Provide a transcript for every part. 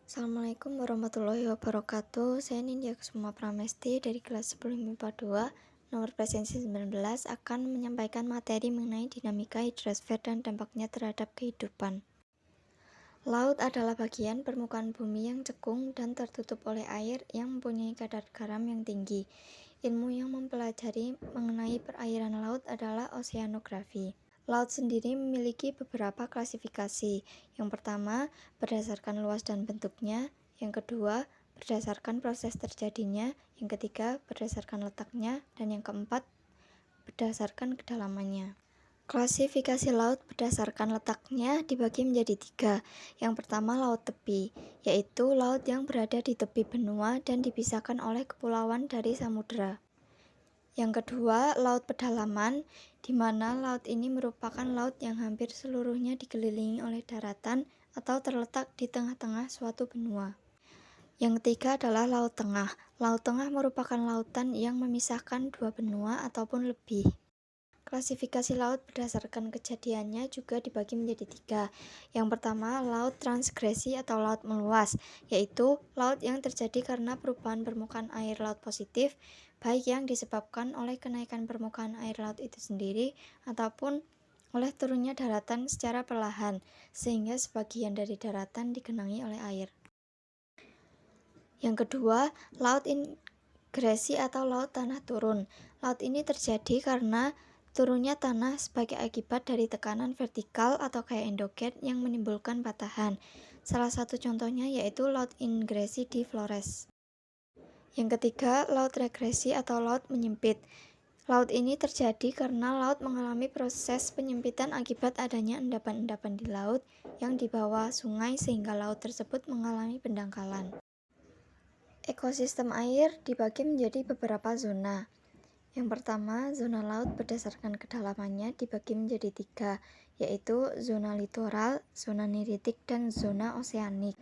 Assalamualaikum warahmatullahi wabarakatuh. Saya Nindya Kusuma Pramesti dari kelas 10 MIPA 2, nomor presensi 19, akan menyampaikan materi mengenai dinamika hidrosfer dan dampaknya terhadap kehidupan. Laut adalah bagian permukaan bumi yang cekung dan tertutup oleh air yang mempunyai kadar garam yang tinggi. Ilmu yang mempelajari mengenai perairan laut adalah oseanografi. Laut sendiri memiliki beberapa klasifikasi. Yang pertama, berdasarkan luas dan bentuknya. Yang kedua, berdasarkan proses terjadinya. Yang ketiga, berdasarkan letaknya. Dan yang keempat, berdasarkan kedalamannya. Klasifikasi laut berdasarkan letaknya dibagi menjadi 3. Yang pertama, laut tepi, yaitu laut yang berada di tepi benua dan dipisahkan oleh kepulauan dari samudera. Yang kedua, laut pedalaman, di mana laut ini merupakan laut yang hampir seluruhnya dikelilingi oleh daratan atau terletak di tengah-tengah suatu benua. Yang ketiga adalah laut tengah. Laut tengah merupakan lautan yang memisahkan dua benua ataupun lebih. Klasifikasi laut berdasarkan kejadiannya juga dibagi menjadi 3. Yang pertama, laut transgresi atau laut meluas, yaitu laut yang terjadi karena perubahan permukaan air laut positif, baik yang disebabkan oleh kenaikan permukaan air laut itu sendiri ataupun oleh turunnya daratan secara perlahan, sehingga sebagian dari daratan digenangi oleh air. Yang kedua, laut ingresi atau laut tanah turun. Laut ini terjadi karena turunnya tanah sebagai akibat dari tekanan vertikal atau kayak endogen yang menimbulkan patahan. Salah satu contohnya yaitu laut ingresi di Flores. Yang ketiga, laut regresi atau laut menyempit. Laut ini terjadi karena laut mengalami proses penyempitan akibat adanya endapan-endapan di laut yang dibawa sungai sehingga laut tersebut mengalami pendangkalan. Ekosistem air dibagi menjadi beberapa zona. Yang pertama, zona laut berdasarkan kedalamannya dibagi menjadi 3, yaitu zona litoral, zona neritik, dan zona oseanik.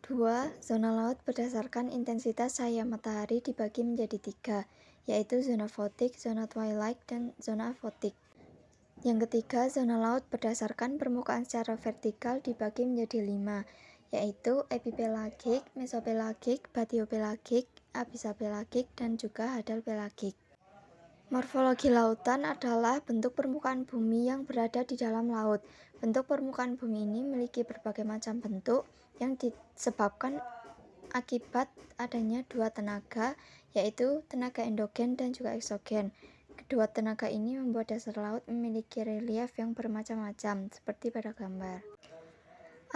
2. Zona laut berdasarkan intensitas cahaya matahari dibagi menjadi 3, yaitu zona fotik, zona twilight, dan zona afotik. Yang ketiga, zona laut berdasarkan permukaan secara vertikal dibagi menjadi 5, yaitu epipelagik, mesopelagik, batiopelagik, abisapelagik, dan juga hadalpelagik. Morfologi lautan adalah bentuk permukaan bumi yang berada di dalam laut. Bentuk permukaan bumi ini memiliki berbagai macam bentuk yang disebabkan akibat adanya dua tenaga, yaitu tenaga endogen dan juga eksogen. Kedua tenaga ini membuat dasar laut memiliki relief yang bermacam-macam, seperti pada gambar.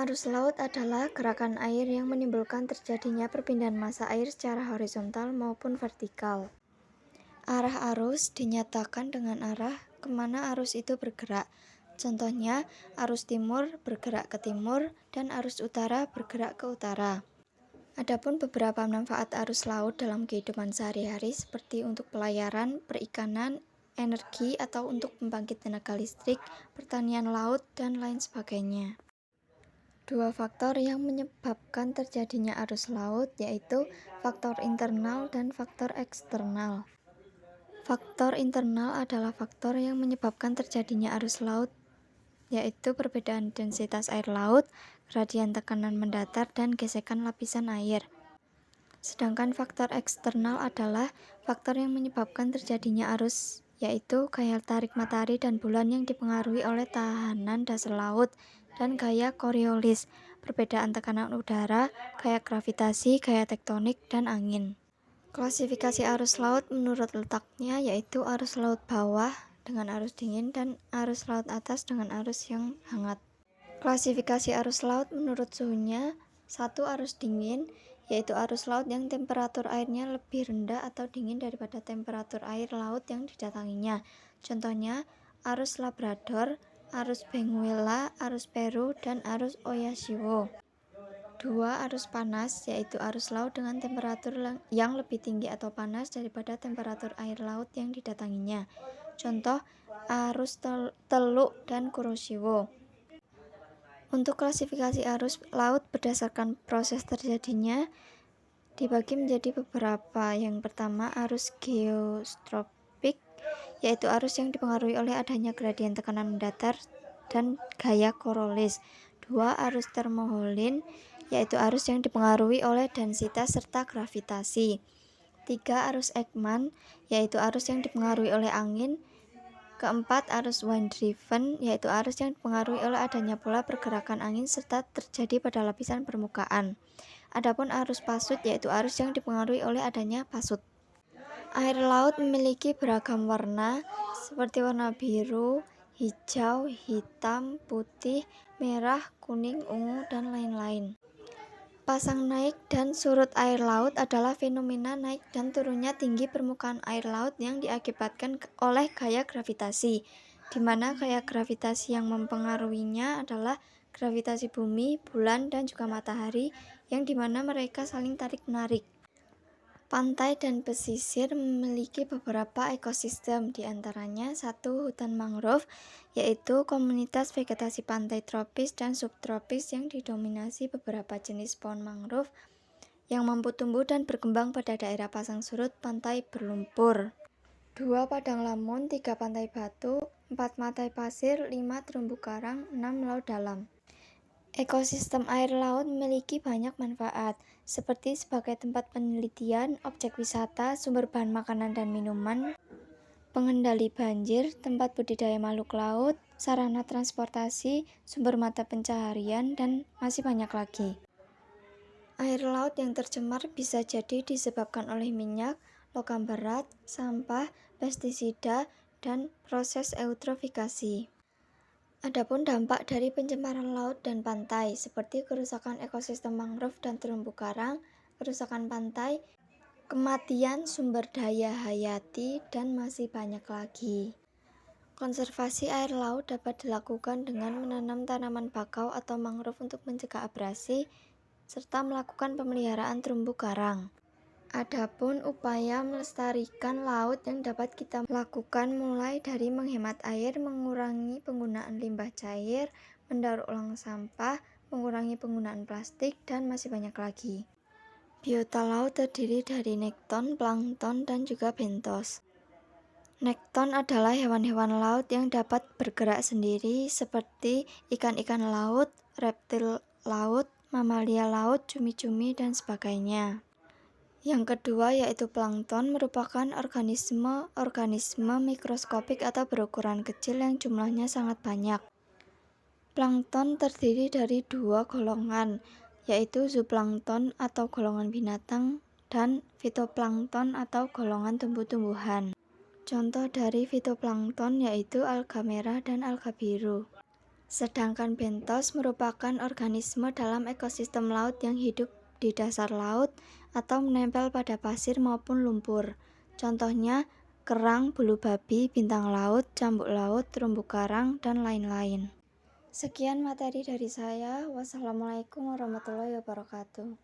Arus laut adalah gerakan air yang menimbulkan terjadinya perpindahan massa air secara horizontal maupun vertikal. Arah arus dinyatakan dengan arah kemana arus itu bergerak. Contohnya, arus timur bergerak ke timur dan arus utara bergerak ke utara. Adapun beberapa manfaat arus laut dalam kehidupan sehari-hari seperti untuk pelayaran, perikanan, energi atau untuk pembangkit tenaga listrik, pertanian laut, dan lain sebagainya. Dua faktor yang menyebabkan terjadinya arus laut yaitu faktor internal dan faktor eksternal. Faktor internal adalah faktor yang menyebabkan terjadinya arus laut, yaitu perbedaan densitas air laut, gradian tekanan mendatar, dan gesekan lapisan air. Sedangkan faktor eksternal adalah faktor yang menyebabkan terjadinya arus, yaitu gaya tarik matahari dan bulan yang dipengaruhi oleh tahanan dasar laut dan gaya Coriolis, perbedaan tekanan udara, gaya gravitasi, gaya tektonik, dan angin. Klasifikasi arus laut menurut letaknya yaitu arus laut bawah dengan arus dingin dan arus laut atas dengan arus yang hangat. Klasifikasi arus laut menurut suhunya: 1. Arus dingin, yaitu arus laut yang temperatur airnya lebih rendah atau dingin daripada temperatur air laut yang didatanginya. Contohnya, arus Labrador, arus Benguela, arus Peru, dan arus Oyashio. 2. Arus panas, yaitu arus laut dengan temperatur yang lebih tinggi atau panas daripada temperatur air laut yang didatanginya. Contoh, arus Teluk dan Kuroshio. Untuk klasifikasi arus laut berdasarkan proses terjadinya dibagi menjadi beberapa. Yang pertama, arus geostropik, yaitu arus yang dipengaruhi oleh adanya gradien tekanan mendatar dan gaya Coriolis. 2. Arus termoholin, yaitu arus yang dipengaruhi oleh densitas serta gravitasi. 3. Arus Ekman, yaitu arus yang dipengaruhi oleh angin. Keempat, arus wind driven, yaitu arus yang dipengaruhi oleh adanya pola pergerakan angin serta terjadi pada lapisan permukaan. Adapun arus pasut, yaitu arus yang dipengaruhi oleh adanya pasut. Air laut memiliki beragam warna, seperti warna biru, hijau, hitam, putih, merah, kuning, ungu, dan lain-lain. Pasang naik dan surut air laut adalah fenomena naik dan turunnya tinggi permukaan air laut yang diakibatkan oleh gaya gravitasi, di mana gaya gravitasi yang mempengaruhinya adalah gravitasi bumi, bulan, dan juga matahari, yang dimana mereka saling tarik-menarik. Pantai dan pesisir memiliki beberapa ekosistem, diantaranya 1. Hutan mangrove, yaitu komunitas vegetasi pantai tropis dan subtropis yang didominasi beberapa jenis pohon mangrove yang mampu tumbuh dan berkembang pada daerah pasang surut pantai berlumpur. 2. Padang lamun, 3. Pantai batu, 4. Pantai pasir, 5. Terumbu karang, 6. Laut dalam. Ekosistem air laut memiliki banyak manfaat, seperti sebagai tempat penelitian, objek wisata, sumber bahan makanan dan minuman, pengendali banjir, tempat budidaya makhluk laut, sarana transportasi, sumber mata pencaharian, dan masih banyak lagi. Air laut yang tercemar bisa jadi disebabkan oleh minyak, logam berat, sampah, pestisida, dan proses eutrofikasi. Adapun dampak dari pencemaran laut dan pantai, seperti kerusakan ekosistem mangrove dan terumbu karang, kerusakan pantai, kematian sumber daya hayati, dan masih banyak lagi. Konservasi air laut dapat dilakukan dengan menanam tanaman bakau atau mangrove untuk mencegah abrasi, serta melakukan pemeliharaan terumbu karang. Adapun upaya melestarikan laut yang dapat kita lakukan mulai dari menghemat air, mengurangi penggunaan limbah cair, mendaur ulang sampah, mengurangi penggunaan plastik, dan masih banyak lagi. Biota laut terdiri dari nekton, plankton, dan juga bentos. Nekton adalah hewan-hewan laut yang dapat bergerak sendiri seperti ikan-ikan laut, reptil laut, mamalia laut, cumi-cumi, dan sebagainya. Yang kedua yaitu plankton, merupakan organisme mikroskopik atau berukuran kecil yang jumlahnya sangat banyak. Plankton terdiri dari 2 golongan, yaitu zooplankton atau golongan binatang dan fitoplankton atau golongan tumbuh-tumbuhan. Contoh dari fitoplankton yaitu alga merah dan alga biru. Sedangkan bentos merupakan organisme dalam ekosistem laut yang hidup di dasar laut atau menempel pada pasir maupun lumpur. Contohnya kerang, bulu babi, bintang laut, cambuk laut, terumbu karang, dan lain-lain. Sekian materi dari saya. Wassalamualaikum warahmatullahi wabarakatuh.